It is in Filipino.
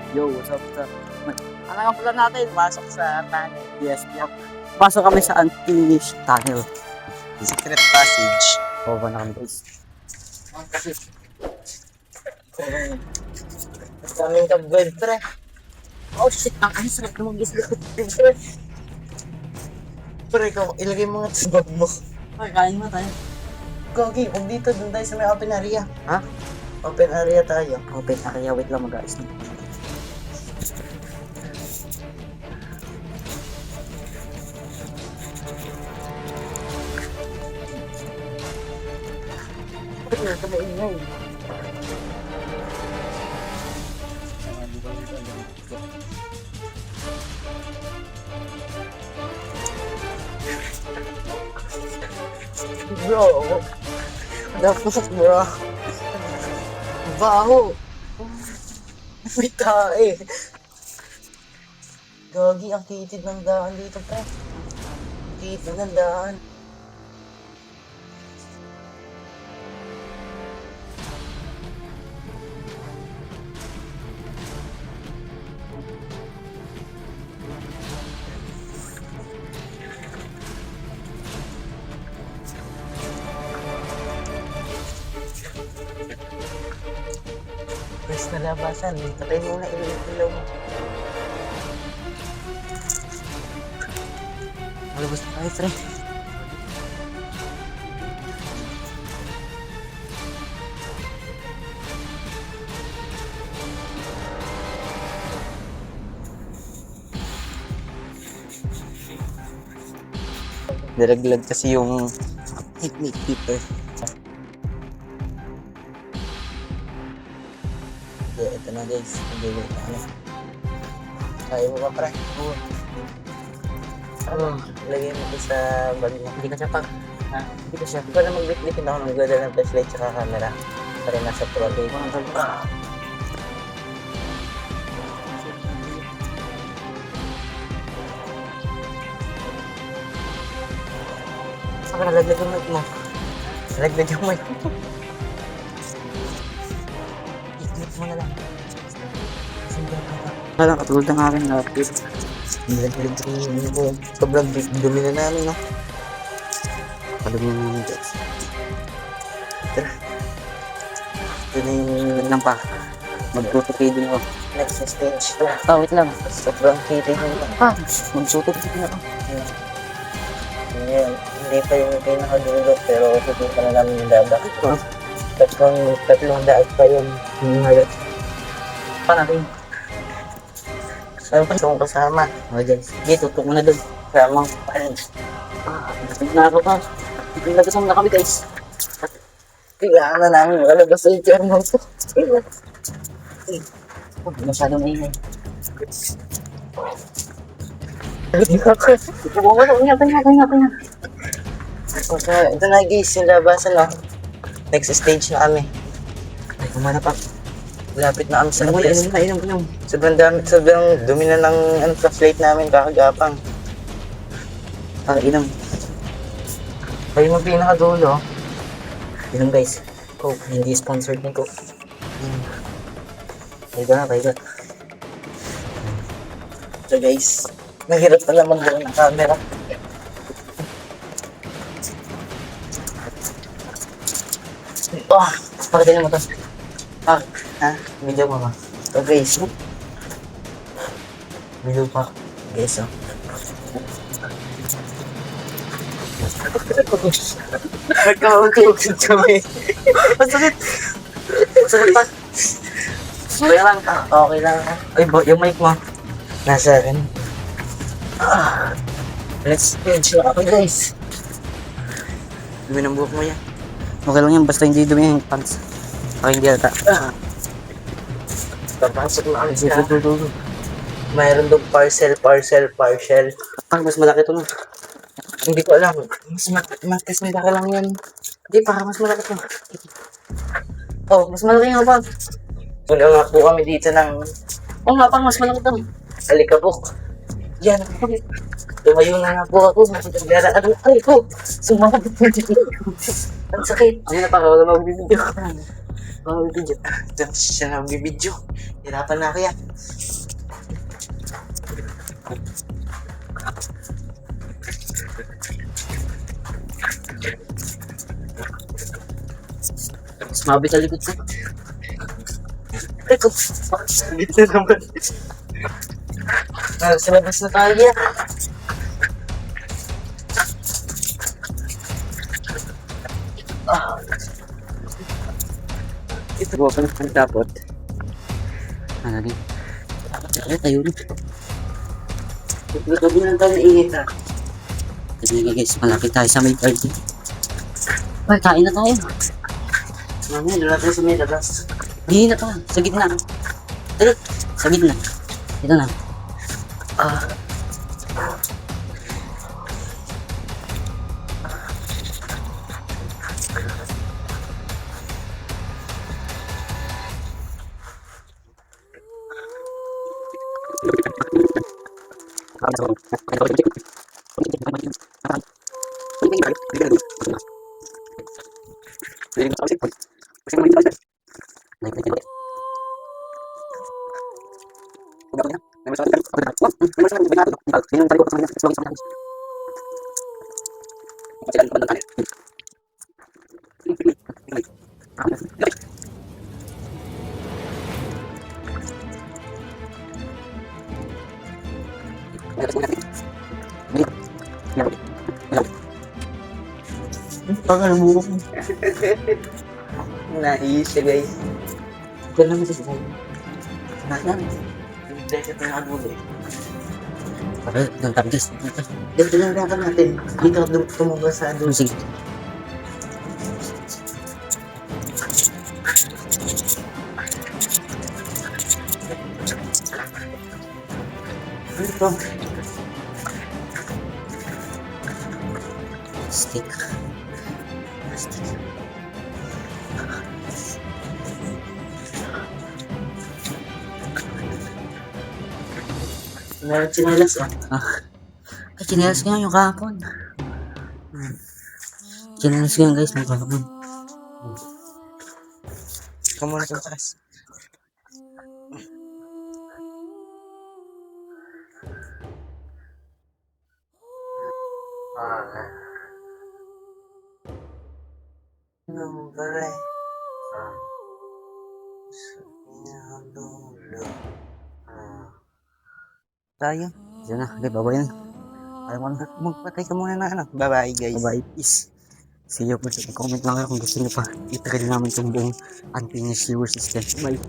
Yo, what's up, what's up? Ano ang plan natin? Pasok sa tunnel. Yes, yeah. Pasok kami sa unfinished tunnel. Secret passage. Oo na kami guys. Kaming ka-bird, pre. Oh shit, ang sarap naman gislit. Pre, ikaw, ilagay mo nga sa bag mo. Ay, kain mo tayo. Gogi, kung dito, dun tayo sa may open area. Ha? Open area tayo. Open area, wait lang mag-ayos na. Pre, ito maingay. Bro, dapat bro. Baho. May tae. Gagi, ang kitid ng daan dito, pre. Kitid ng daan. Press na labasan. Patay muna ilaw mo. Malabas na tayo, pre. Nilaglag kasi yung technique keeper. Okay, ito na guys. Nagigil na ano. Kaya mo ba, pre? Oo. Lagay mo ito sa bag mo. Hindi ka siya pag... Ha? Hindi ko siya. Ikaw na mag-bitbitin ako ng ganda ng flashlight tsaka camera. Para nasa trolley. Saka nalaglag yung mic mo. Nalaglag yung mic mo. I-click mo na lang. Sundan mo na. Parang katulad ng aking lapis. Nalaglag yung mic mo. Sobrang dumi na namin, no? Alam mo naman guys. Tara. Ito na yung Wait lang pa. Magtutupidin ako. next stage. Wait lang. Sobrang kitty mo. Pa, magtutupidin ako. Ngayon, hindi pa yung pinakadulo pero hindi pa na namin yung dada. Tatlong daag pa yung halat. Pa natin. Saan pa yung kasama? Okay guys. Sige, tutok mo na doon. Kasama pa. Nasig na ako pa. Nagkasama na kami guys. Kailangan na namin makalabas sa HR mo ito. Masyadong ingay. Ingat. Okay, ito na guys, yung labasan no. Next stage na kami. Ay, kumana pa. Lapit na kami sa Inom place. na, inom. Sobrang dumi na ng flashlight namin kakagapang. Inom. Kayo mo pinakadulo. Inom guys. Coke, hindi sponsored ng Coke. Kaya ka. So guys, mahirap pala mag-buo ng camera. Pagdating mo to. Ha? Video mo ba? So guys, Video pa. guys oh. Nagkakagod kami. Masakit pa. Okay lang. Okay lang. Ay, yung mic mo. Nasa akin. Let's stage na ako guys. Dumi ng buhok mo yan. Okay lang yan, basta hindi dumi yung pants. Okay, hindi ata. Papasok na kami sa mayroon doon parcel. Pag mas malaki to no. Hindi ko alam. Mas malaki lang yan. Hindi, para mas malaki to. Oh, mas malaki nga pa. Wala nga po kami dito ng Oo nga, pang mas malaki to. alikabok. Yan. Tumayo na nga po ako. Nagdaraan ang aray ko. Sumabot po dito. Ang sakit. Ano na pa, wala magbibidyo. Magbibidyo. Diyan siya na magbibidyo. Hirapan na kaya. Sumabi sa likod ko. Aray ko. Dito naman. Sa labas na tayo yan. Ito po pa ng tapot. Ano rin? Ay, tayo rin. Gabi lang tayo naingit ha. Kasi nga guys, malapit tayo sa may party. Ay, kain na tayo. Mamaya, doon natin sa may labas. Hindi na pa, sa gitna. Dali, sa gitna. Ito na. Pangal mo. Naiis siya guys. Ito lang sa sasay. Nasaan? Dahil sa pinakadulo eh. Para, doon tabi guys. Dito lang rakan natin. Dito tumuga sa doon. Sige. Ito. Stick. Meron chinelas ah. Ay, chinelas ko yan yung kahapon. Chinelas ko yan guys, yung kahapon. Kamuna sa taas. Nombre. Tayo. Diyan na. Okay, bye-bye na. Ayaw mo na. Magpatay ka muna na ano. Bye-bye guys. Bye-bye. Peace. See you po. Comment lang kayo kung gusto niyo pa. Itagal namin itong buong unfinished sewer system. Bye.